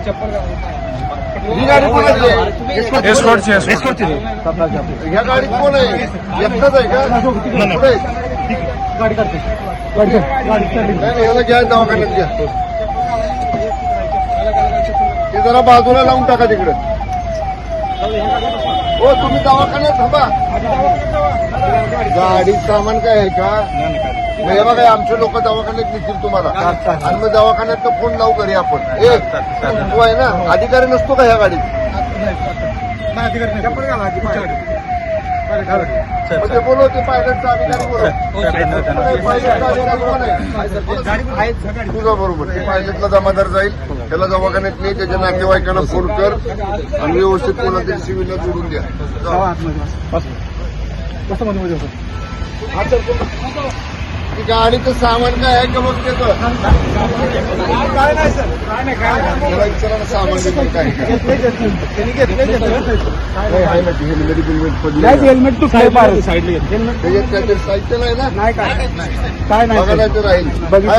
ही गाडी कोणाची आहे? एस्कॉर्टची ह्या गाडीत कोण आहे? एकटाच आहे का? पुढे? नाही, याला घ्या दवाखान्यात घ्या. ते जरा बाजूला लावून टाका तिकडे. हो तुम्ही दवाखान्यात थांबा. गाडीत सामान काय आहे का? हे बघा आमचे लोक दवाखान्यात निघतील तुम्हाला आणि मग दवाखान्यात फोन लावू घरी आपण. तू आहे ना अधिकारी नसतो का ह्या गाडीत? म्हणजे बोलवते पायलटचा अधिकारी बोलव. पायलटचा अधिकारी कोण आहे? तुझा बरोबर ते पायलटला जमादार जाईल, त्याला दवाखान्यात नाही, त्याच्या नातेवाईकांना फोन कर आणि व्यवस्थित कोणा तरी सिव्हिलला जोडून द्या. गाडीचं सामान काय आहे का बघ त्याचं? काय नाही सर, काय नाही सामान काय हेल्मेट तू साईडला साहित्य नाही ना? काय नाही बघायला राहील.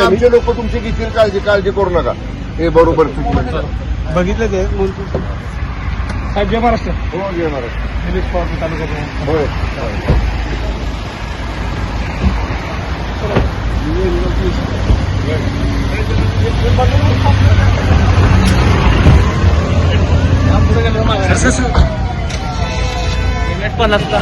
आमचे लोक तुमची घेतील काळजी करू नका. हे बरोबर बघितलं ते साहेब जय महाराष्ट्र. हो जय महाराष्ट्र. होय हेल्मेट पण असतं.